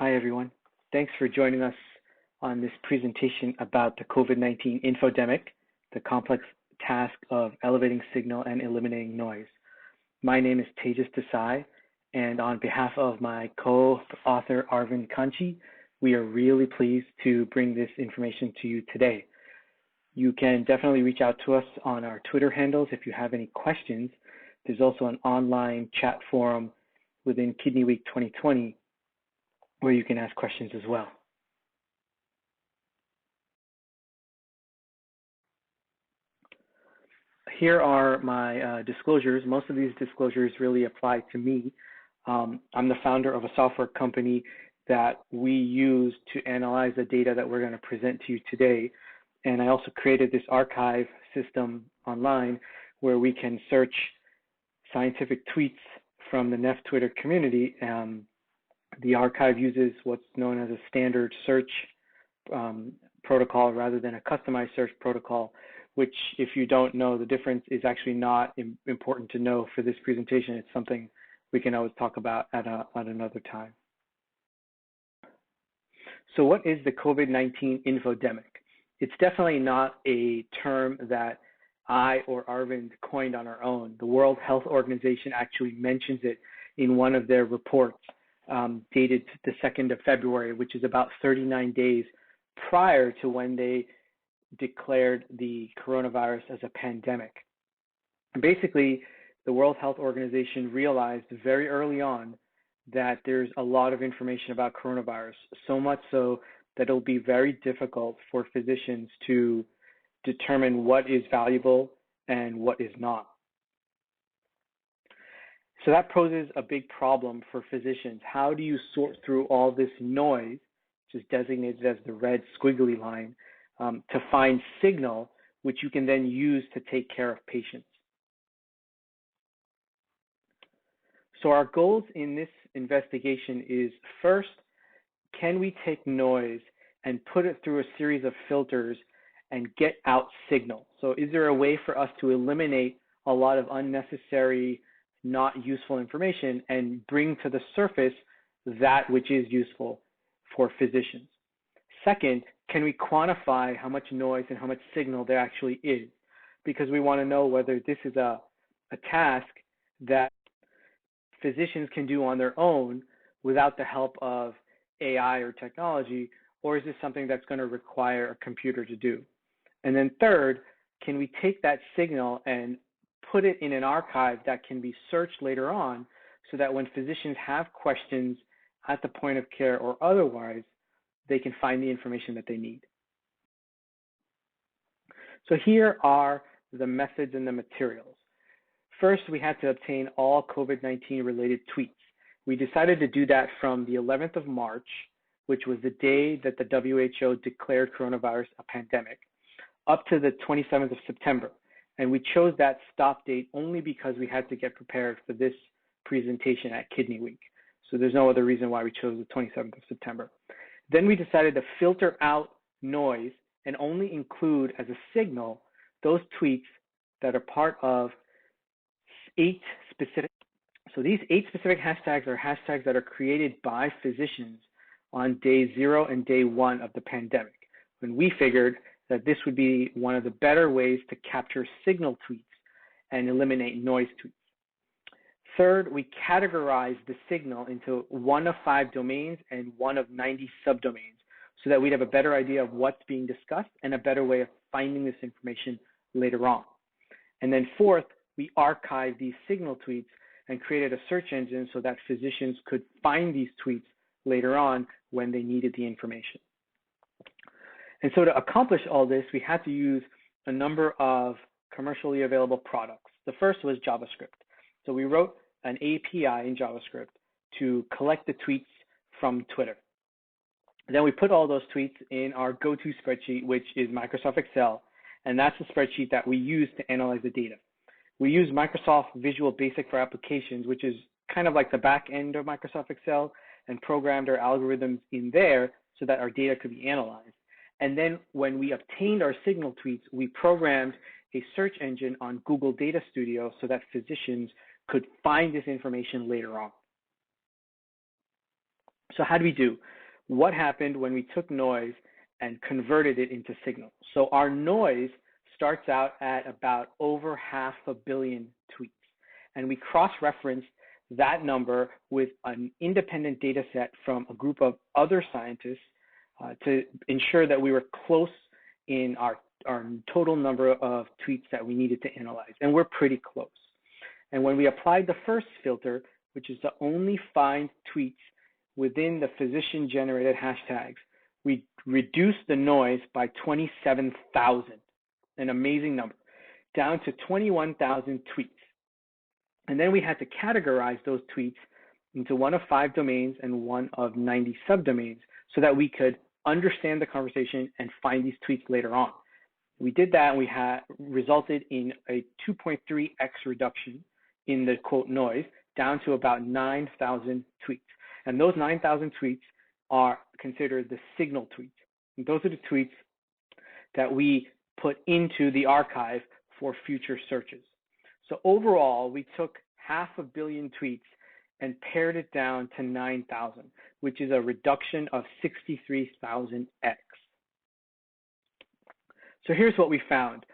Hi, everyone. Thanks for joining us on this presentation about the COVID-19 infodemic, the complex task of elevating signal and eliminating noise. My name is Tejas Desai, and on behalf of my co-author, Arvind Canchi, we are really pleased to bring this information to you today. You can definitely reach out to us on our Twitter handles if you have any questions. There's also an online chat forum within Kidney Week 2020 where you can ask questions as well. Here are my disclosures. Most of these disclosures really apply to me. I'm the founder of a software company that we use to analyze the data that we're going to present to you today. And I also created this archive system online where we can search scientific tweets from the NEF Twitter community. The archive uses what's known as a standard search protocol rather than a customized search protocol, which, if you don't know the difference, is actually not important to know for this presentation. It's something we can always talk about at another time. So what is the COVID-19 infodemic? It's definitely not a term that I or Arvind coined on our own. The World Health Organization actually mentions it in one of their reports dated the 2nd of February, which is about 39 days prior to when they declared the coronavirus as a pandemic. And basically, the World Health Organization realized very early on that there's a lot of information about coronavirus, so much so that it'll be very difficult for physicians to determine what is valuable and what is not. So that poses a big problem for physicians. How do you sort through all this noise, which is designated as the red squiggly line, to find signal, which you can then use to take care of patients? So our goals in this investigation is, first, can we take noise and put it through a series of filters and get out signal? So is there a way for us to eliminate a lot of unnecessary, not useful information and bring to the surface that which is useful for physicians? Second, can we quantify how much noise and how much signal there actually is? Because we want to know whether this is a task that physicians can do on their own without the help of AI or technology, or is this something that's going to require a computer to do? And then third, can we take that signal and put it in an archive that can be searched later on so that when physicians have questions at the point of care or otherwise, they can find the information that they need? So here are the methods and the materials. First, we had to obtain all COVID-19 related tweets. We decided to do that from the 11th of March, which was the day that the WHO declared coronavirus a pandemic, up to the 27th of September. And we chose that stop date only because we had to get prepared for this presentation at Kidney Week. So there's no other reason why we chose the 27th of September. Then we decided to filter out noise and only include as a signal those tweets that are part of 8 specific. So these 8 specific hashtags are hashtags that are created by physicians on day 0 and day 1 of the pandemic, when we figured that this would be one of the better ways to capture signal tweets and eliminate noise tweets. Third, we categorized the signal into 1 of 5 domains and 1 of 90 subdomains so that we'd have a better idea of what's being discussed and a better way of finding this information later on. And then fourth, we archived these signal tweets and created a search engine so that physicians could find these tweets later on when they needed the information. And so to accomplish all this, we had to use a number of commercially available products. The first was JavaScript. So we wrote an API in JavaScript to collect the tweets from Twitter. Then we put all those tweets in our go-to spreadsheet, which is Microsoft Excel, and that's the spreadsheet that we use to analyze the data. We use Microsoft Visual Basic for Applications, which is kind of like the back end of Microsoft Excel, and programmed our algorithms in there so that our data could be analyzed. And then when we obtained our signal tweets, we programmed a search engine on Google Data Studio so that physicians could find this information later on. So how do we do? What happened when we took noise and converted it into signal? So our noise starts out at about over 500 million tweets. And we cross-referenced that number with an independent data set from a group of other scientists to ensure that we were close in our total number of tweets that we needed to analyze. And we're pretty close. And when we applied the first filter, which is to only find tweets within the physician-generated hashtags, we reduced the noise by 27,000, an amazing number, down to 21,000 tweets. And then we had to categorize those tweets into one of 5 domains and one of 90 subdomains so that we could understand the conversation and find these tweets later on. We did that, and we had resulted in a 2.3x reduction in the quote noise, down to about 9,000 tweets. And those 9,000 tweets are considered the signal tweets. And those are the tweets that we put into the archive for future searches. So overall, we took 500 million tweets and pared it down to 9,000, which is a reduction of 63,000x. So here's what we found.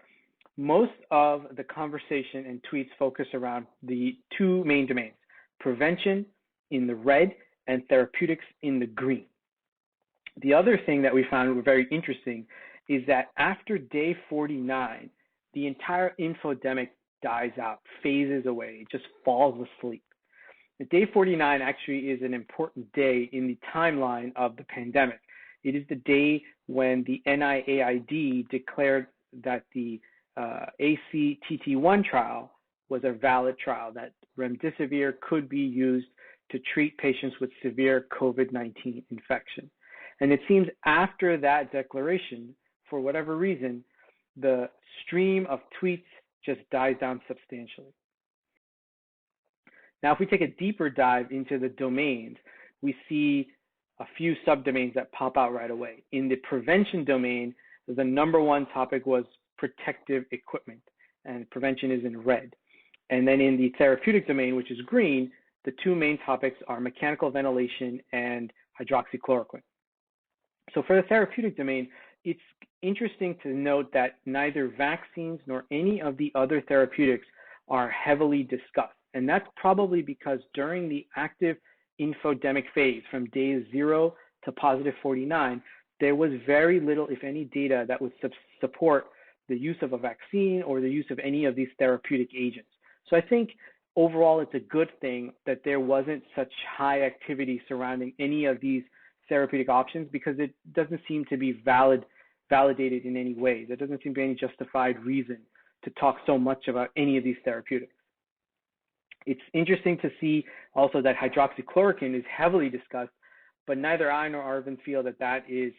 Most of the conversation and tweets focus around the 2 main domains, prevention in the red and therapeutics in the green. The other thing that we found very interesting is that after day 49, the entire infodemic dies out, phases away, it just falls asleep. The day 49 actually is an important day in the timeline of the pandemic. It is the day when the NIAID declared that the ACTT1 trial was a valid trial, that remdesivir could be used to treat patients with severe COVID-19 infection. And it seems after that declaration, for whatever reason, the stream of tweets just dies down substantially. Now, if we take a deeper dive into the domains, we see a few subdomains that pop out right away. In the prevention domain, the number 1 topic was protective equipment, and prevention is in red. And then in the therapeutic domain, which is green, the 2 main topics are mechanical ventilation and hydroxychloroquine. So for the therapeutic domain, it's interesting to note that neither vaccines nor any of the other therapeutics are heavily discussed. And that's probably because during the active infodemic phase from day 0 to positive 49, there was very little, if any, data that would support the use of a vaccine or the use of any of these therapeutic agents. So I think overall it's a good thing that there wasn't such high activity surrounding any of these therapeutic options, because it doesn't seem to be validated in any way. There doesn't seem to be any justified reason to talk so much about any of these therapeutics. It's interesting to see also that hydroxychloroquine is heavily discussed, but neither I nor Arvind feel that that is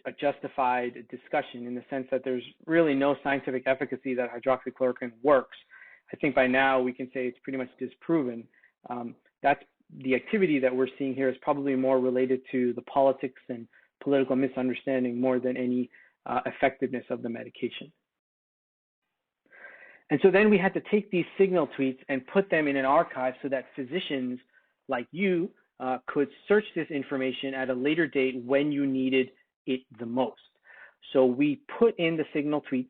a justified discussion, in the sense that there's really no scientific efficacy that hydroxychloroquine works. I think by now we can say it's pretty much disproven. That's the activity that we're seeing here is probably more related to the politics and political misunderstanding more than any effectiveness of the medication. And so then we had to take these signal tweets and put them in an archive so that physicians like you could search this information at a later date when you needed it the most. So we put in the signal tweets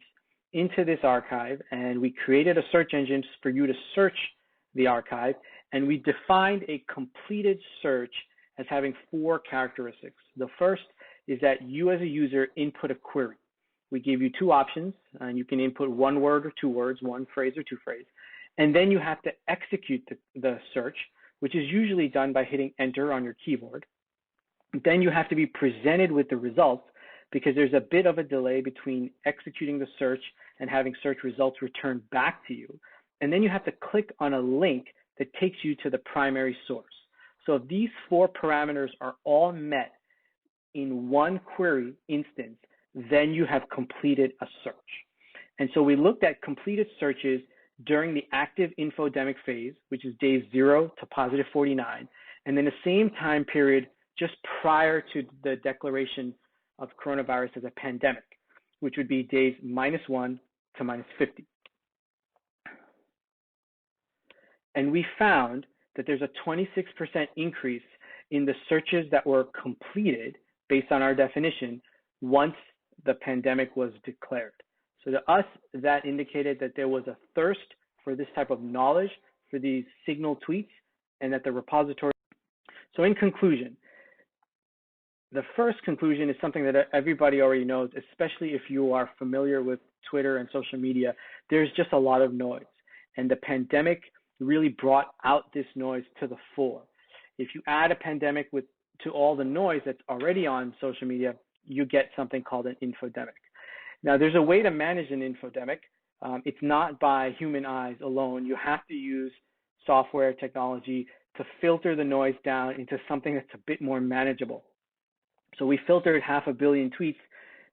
into this archive, and we created a search engine for you to search the archive, and we defined a completed search as having 4 characteristics. The first is that you as a user input a query. We gave you 2 options, and you can input 1 word or 2 words, 1 phrase or 2 phrases, and then you have to execute the search, which is usually done by hitting enter on your keyboard. Then you have to be presented with the results, because there's a bit of a delay between executing the search and having search results returned back to you. And then you have to click on a link that takes you to the primary source. So if these 4 parameters are all met in one query instance, then you have completed a search. And so we looked at completed searches during the active infodemic phase, which is days 0 to positive 49, and then the same time period just prior to the declaration of coronavirus as a pandemic, which would be days -1 to -50. And we found that there's a 26% increase in the searches that were completed based on our definition once the pandemic was declared. So to us, that indicated that there was a thirst for this type of knowledge, for these signal tweets, and that the repository. So in conclusion, the first conclusion is something that everybody already knows, especially if you are familiar with Twitter and social media. There's just a lot of noise, and the pandemic really brought out this noise to the fore. If you add a pandemic to all the noise that's already on social media, you get something called an infodemic. Now, there's a way to manage an infodemic. It's not by human eyes alone. You have to use software technology to filter the noise down into something that's a bit more manageable. So we filtered 500 million tweets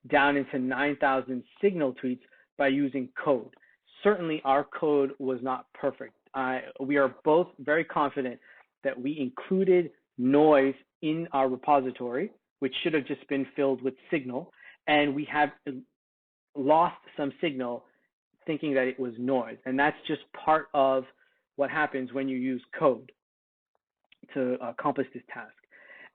down into 9,000 signal tweets by using code. Certainly, our code was not perfect. We are both very confident that we included noise in our repository, which should have just been filled with signal, and we have lost some signal thinking that it was noise. And that's just part of what happens when you use code to accomplish this task.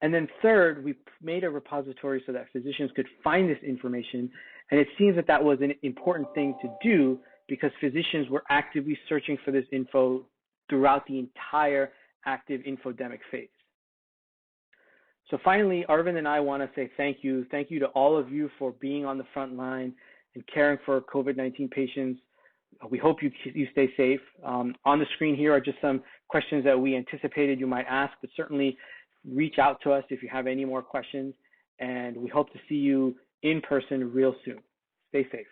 And then third, we made a repository so that physicians could find this information. And it seems that that was an important thing to do because physicians were actively searching for this info throughout the entire active infodemic phase. So finally, Arvind and I want to say thank you. Thank you to all of you for being on the front line and caring for COVID-19 patients. We hope you stay safe. On the screen here are just some questions that we anticipated you might ask, but certainly reach out to us if you have any more questions, and we hope to see you in person real soon. Stay safe.